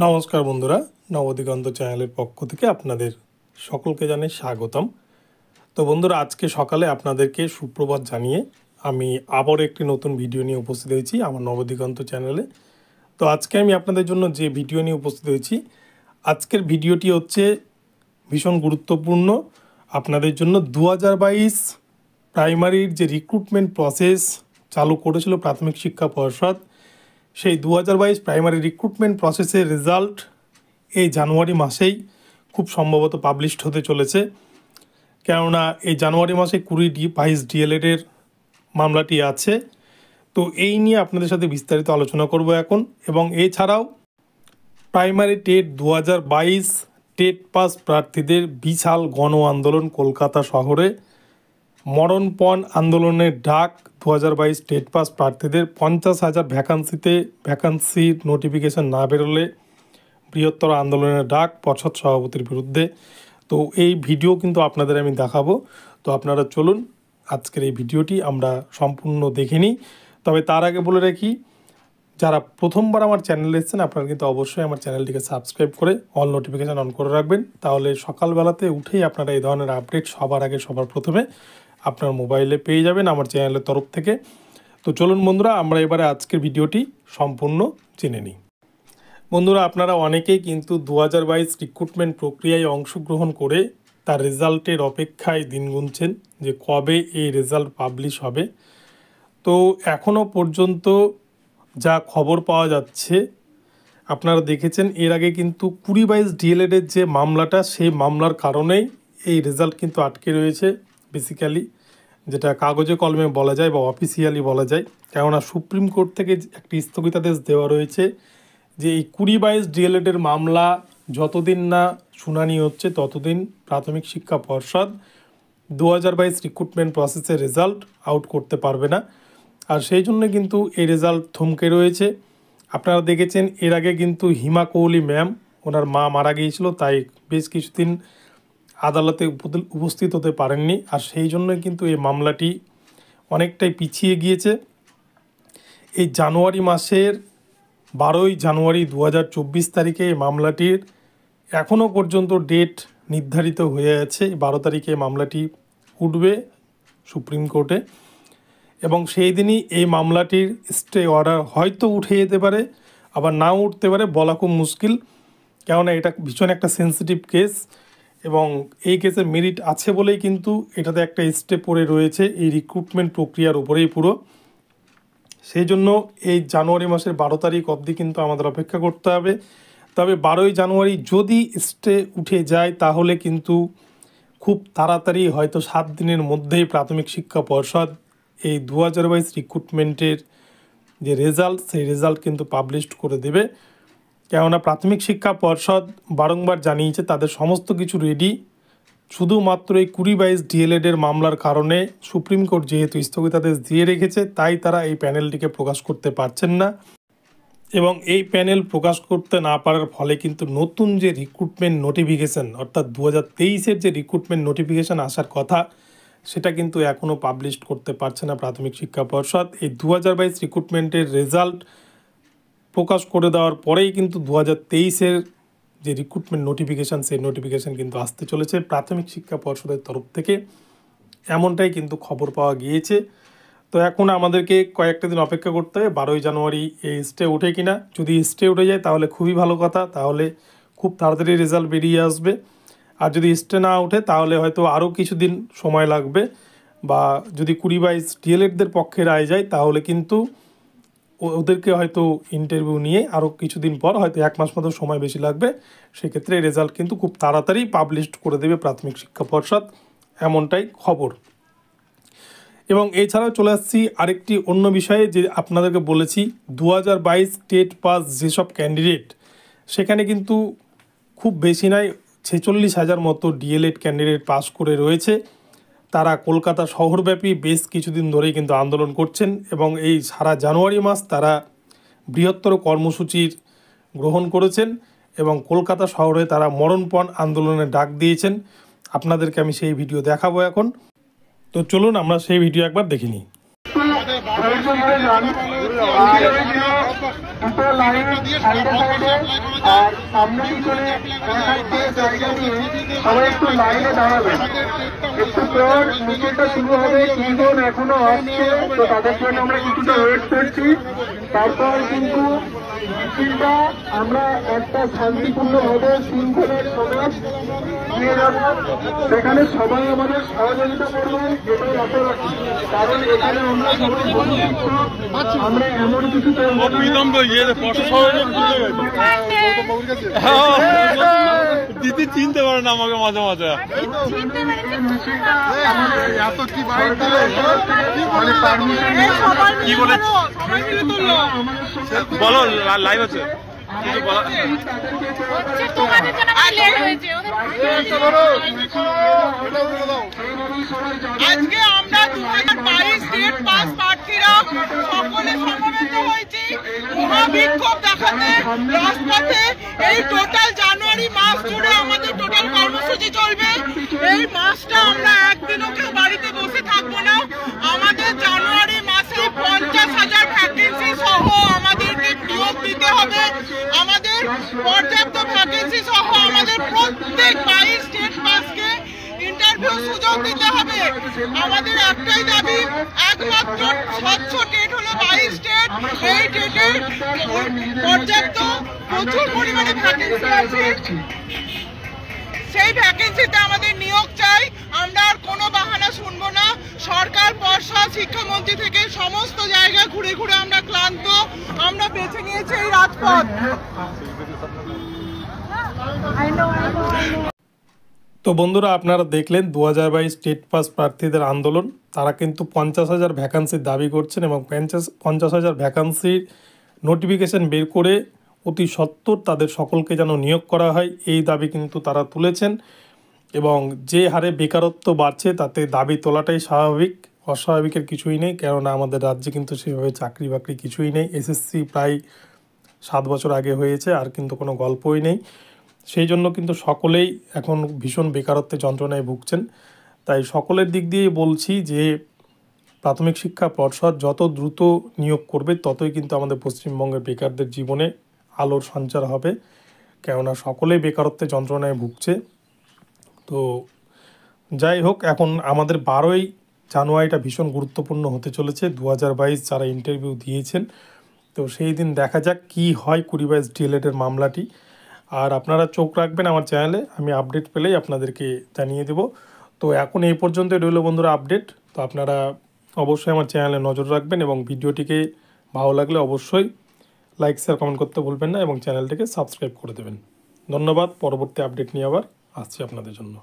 নমস্কার বন্ধুরা, নবদিগন্ত চ্যানেলের পক্ষ থেকে আপনাদের সকলকে জানাই স্বাগতম। তো বন্ধুরা, আজকে সকালে আপনাদেরকে সুপ্রভাত জানিয়ে আমি আবার একটি নতুন ভিডিও নিয়ে উপস্থিত হয়েছি আমার নবদিগন্ত চ্যানেলে। তো আজকে আমি আপনাদের জন্য যে ভিডিও নিয়ে উপস্থিত হয়েছি, আজকের ভিডিওটি হচ্ছে ভীষণ গুরুত্বপূর্ণ আপনাদের জন্য। 2022 প্রাইমারির যে রিক্রুটমেন্ট প্রসেস চালু করেছিল প্রাথমিক শিক্ষা পর্ষদ, সেই 2022 প্রাইমারি রিক্রুটমেন্ট প্রসেসের রেজাল্ট এই জানুয়ারি মাসেই খুব সম্ভবত পাবলিশড হতে চলেছে। কেননা এই জানুয়ারি মাসে 2022 ডিএলএডের মামলাটি আছে। তো এই নিয়ে আপনাদের সাথে বিস্তারিত আলোচনা করব এখন। এবং এছাড়াও প্রাইমারি টেট 2022 টেট পাস প্রার্থীদের বিশাল গণ আন্দোলন কলকাতা শহরে, মরণপণ আন্দোলনের ডাক 2022 টেট পাস প্রার্থীদের 50,000 ভ্যাকান্সির নোটিফিকেশন না বেরোলে বৃহত্তর আন্দোলনের ডাক পর্ষদ সভাপতির বিরুদ্ধে। তো এই ভিডিও কিন্তু আপনাদের আমি দেখাবো। তো আপনারা চলুন আজকের এই ভিডিওটি আমরা সম্পূর্ণ দেখে নিই। তবে তার আগে বলে রাখি, যারা প্রথমবার আমার চ্যানেলে এসেছেন আপনারা কিন্তু অবশ্যই আমার চ্যানেলটিকে সাবস্ক্রাইব করে অল নোটিফিকেশান অন করে রাখবেন। তাহলে সকালবেলাতে উঠেই আপনারা এই ধরনের আপডেট সবার আগে সবার প্রথমে আপনার মোবাইলে পেয়ে যাবেন আমার চ্যানেলের তরফ থেকে। তো চলুন বন্ধুরা, আমরা এবারে আজকের ভিডিওটি সম্পূর্ণ জেনে নিই। বন্ধুরা, আপনারা অনেকেই কিন্তু 2022 রিক্রুটমেন্ট প্রক্রিয়ায় অংশগ্রহণ করে তার রেজাল্টের অপেক্ষায় দিন গুনছেন যে কবে এই রেজাল্ট পাবলিশ হবে। তো এখনও পর্যন্ত যা খবর পাওয়া যাচ্ছে, আপনারা দেখেছেন এর আগে কিন্তু 2022 ডিএলএডের যে মামলাটা, সেই মামলার কারণেই এই রেজাল্ট কিন্তু আটকে রয়েছে বেসিক্যালি, যেটা কাগজে কলমে বলা যায় বা অফিসিয়ালি বলা যায়। কেননা সুপ্রিম কোর্ট থেকে একটি স্থগিতাদেশ দেওয়া রয়েছে যে এই 2022 ডিএলএডের মামলা যতদিন না শুনানি হচ্ছে ততদিন প্রাথমিক শিক্ষা পর্ষদ 2022 রিক্রুটমেন্ট প্রসেসের রেজাল্ট আউট করতে পারবে না। আর সেই জন্য কিন্তু এই রেজাল্ট থমকে রয়েছে। আপনারা দেখেছেন এর আগে কিন্তু হিমা কোহলি ম্যাম, ওনার মা মারা গিয়েছিল, তাই বেশ কিছুদিন আদালতে উপস্থিত হতে পারেননি। আর সেই জন্য কিন্তু এই মামলাটি অনেকটাই পিছিয়ে গিয়েছে। এই জানুয়ারি মাসের 12ই জানুয়ারি 2024 তারিখে এই মামলাটির এখনও পর্যন্ত ডেট নির্ধারিত হয়ে আছে। 12 তারিখে মামলাটি উঠবে সুপ্রিম কোর্টে এবং সেই দিনই এই মামলাটির স্টে অর্ডার হয়তো উঠে যেতে পারে, আবার নাও উঠতে পারে, বলা খুব মুশকিল। কেননা এটা ভীষণ একটা সেন্সিটিভ কেস এবং এই কেসের মেরিট আছে বলেই কিন্তু এটাতে একটা স্টে পড়ে রয়েছে এই রিক্রুটমেন্ট প্রক্রিয়ার উপরেই পুরো। সেই জন্য এই জানুয়ারি মাসের 12 তারিখ অবধি কিন্তু আমাদের অপেক্ষা করতে হবে। তবে 12ই জানুয়ারি যদি স্টে উঠে যায় তাহলে কিন্তু খুব তাড়াতাড়ি, হয়তো 7 দিনের মধ্যেই প্রাথমিক শিক্ষা পর্ষদ এই 2022 রিক্রুটমেন্টের যে রেজাল্ট, সেই রেজাল্ট কিন্তু পাবলিশড করে দেবে। কেননা প্রাথমিক শিক্ষা পর্ষদ বারংবার জানিয়েছে তাদের সমস্ত কিছু রেডি, শুধুমাত্র এই 2022 ডিএলএডের মামলার কারণে সুপ্রিম কোর্ট যেহেতু স্থগিতাদেশ দিয়ে রেখেছে, তাই তারা এই প্যানেলটিকে প্রকাশ করতে পারছেন না। এবং এই প্যানেল প্রকাশ করতে না পারার ফলে কিন্তু নতুন যে রিক্রুটমেন্ট নোটিফিকেশান, অর্থাৎ 2023-এর যে রিক্রুটমেন্ট নোটিফিকেশান আসার কথা, সেটা কিন্তু এখনও পাবলিশড করতে পারছে না প্রাথমিক শিক্ষা পর্ষদ। এই 2022 রিক্রুটমেন্টের রেজাল্ট প্রকাশ করে দেওয়ার পরেই কিন্তু 2023-এর যে রিক্রুটমেন্ট নোটিফিকেশান, সেই নোটিফিকেশান কিন্তু আসতে চলেছে প্রাথমিক শিক্ষা পর্ষদের তরফ থেকে, এমনটাই কিন্তু খবর পাওয়া গিয়েছে। তো এখন আমাদেরকে কয়েকটা দিন অপেক্ষা করতে হবে 12ই জানুয়ারি এই স্টে ওঠে কিনা। যদি স্টে উঠে যায় তাহলে খুবই ভালো কথা, তাহলে খুব তাড়াতাড়ি রেজাল্ট বেরিয়ে আসবে। আর যদি স্টে না ওঠে তাহলে হয়তো আরও কিছুদিন সময় লাগবে, বা যদি 2022 ডিএলএডদের পক্ষে রায় যায় তাহলে কিন্তু ওদেরকে হয়তো ইন্টারভিউ নিয়ে আরও কিছুদিন পর, হয়তো 1 মাস মতো সময় বেশি লাগবে। সেক্ষেত্রে রেজাল্ট কিন্তু খুব তাড়াতাড়ি পাবলিশড করে দেবে প্রাথমিক শিক্ষা পর্ষদ, এমনটাই খবর। এবং এছাড়াও চলে আসছি আরেকটি অন্য বিষয়ে, যে আপনাদেরকে বলেছি 2022 টেট পাস যেসব ক্যান্ডিডেট, সেখানে কিন্তু খুব বেশি নয়, 46,000 মতো ডিএলএড ক্যান্ডিডেট পাস করে রয়েছে। তারা কলকাতা শহরব্যাপী বেশ কিছুদিন ধরেই কিন্তু আন্দোলন করছেন এবং এই সারা জানুয়ারি মাস তারা বৃহত্তর কর্মসূচির গ্রহণ করেছেন এবং কলকাতা শহরে তারা মরণপণ আন্দোলনের ডাক দিয়েছেন। আপনাদেরকে আমি সেই ভিডিও দেখাবো এখন। তো চলুন আমরা সেই ভিডিও একবার দেখে নিই। দুটো লাইন সাইডে সাইডে আর সামনে পিছনে জায়গা নিয়ে সবাই একটু লাইনে দাঁড়াবে। একটু পর মিছিলটা শুরু হবে, কিছুজন এখনো আসছে, তো তাদের জন্য আমরা কিছুটা ওয়েট করছি। তারপর কিন্তু মিছিলটা আমরা একটা শান্তিপূর্ণভাবে শৃঙ্খলার সমাজ নিয়ে যাব, সেখানে সবাই আমাদের সহযোগিতা করবেন, যেটাই আশা রাখি। কারণ এখানে আমরা সবাই আমরা এমন কিছু দিদি চিনতে পারে না আমাকে মাঝে মাঝে। কি বলে বলো, লাইভ আছে আজকে আমরা 2022 স্টেট পাস প্রার্থীরা সকলে সমবেত হয়েছি মহাবিক্ষোভ দেখাতে রাজপথে। এই টোটাল জানুয়ারি মাস জুড়ে আমাদের টোটাল কর্মসূচি চলবে। এই মাসটা আমরা একদিনও কেউ বাড়িতে বসে থাকবো না। আমাদের জানুয়ারি মাসে 50,000 ভ্যাকেন্সি সহ আমাদেরকে নিয়োগ দিতে হবে। আমাদের পর্যাপ্ত ভ্যাকেন্সি সহ আমাদের প্রত্যেক 22 স্টেট পাসকে ইন্টারভিউ সুযোগ দিতে হবে। আমাদের একটাই দাবি, একমাত্র স্বচ্ছ টেট হলো 22 স্টেট। এই টেটে পর্যাপ্ত প্রচুর পরিমাণে ভ্যাকেন্সি আছে, সেই ভ্যাকেন্সিতে আমাদের নিয়োগ চাই। আমরা আর কোনো বাহানা শুনবো না। সরকার, পর্ষদ, শিক্ষামন্ত্রী থেকে সমস্ত জায়গায় ঘুরে ঘুরে আমরা ক্লান্ত। আমরা বেছে নিয়েছি এই রাজপথ। তো বন্ধুরা, আপনারা দেখলেন 2022 স্টেট পাস প্রার্থীদের আন্দোলন। তারা কিন্তু 50,000 ভ্যাকান্সির দাবি করছেন এবং 50,000 ভ্যাকান্সির নোটিফিকেশন বের করে অতি সত্বর তাদের সকলকে যেন নিয়োগ করা হয়, এই দাবি কিন্তু তারা তুলেছেন। এবং যে হারে বেকারত্ব বাড়ছে তাতে দাবি তোলাটাই স্বাভাবিক, অস্বাভাবিকের কিছুই নেই। কেননা আমাদের রাজ্যে কিন্তু সেভাবে চাকরি বাকরি কিছুই নেই। এসএসসি প্রায় 7 বছর আগে হয়েছে, আর কিন্তু কোনো গল্পই নেই। সেই জন্য কিন্তু সকলেই এখন ভীষণ বেকারত্বের যন্ত্রণায় ভুগছেন। তাই সকলের দিক দিয়েই বলছি যে প্রাথমিক শিক্ষা পর্ষদ যত দ্রুত নিয়োগ করবে ততই কিন্তু আমাদের পশ্চিমবঙ্গের বেকারদের জীবনে আলোর সঞ্চার হবে। কেননা সকলেই বেকারত্বের যন্ত্রণায় ভুগছে। তো যাই হোক, এখন আমাদের 12ই জানুয়ারিটা ভীষণ গুরুত্বপূর্ণ হতে চলেছে। 2022 যারা ইন্টারভিউ দিয়েছেন, তো সেই দিন দেখা যাক কি হয় 2022 ডিএলএডের মামলাটি। আর আপনারা চোখ রাখবেন আমার চ্যানেলে, আমি আপডেট পেলেই আপনাদেরকে জানিয়ে দেব। তো এখন এই পর্যন্তই রইল বন্ধুরা আপডেট। তো আপনারা অবশ্যই আমার চ্যানেলে নজর রাখবেন এবং ভিডিওটিকে ভালো লাগলে অবশ্যই লাইক, শেয়ার, কমেন্ট করতে ভুলবেন না এবং চ্যানেলটিকে সাবস্ক্রাইব করে দেবেন। ধন্যবাদ। পরবর্তী আপডেট নিয়ে আবার আসছি আপনাদের জন্য।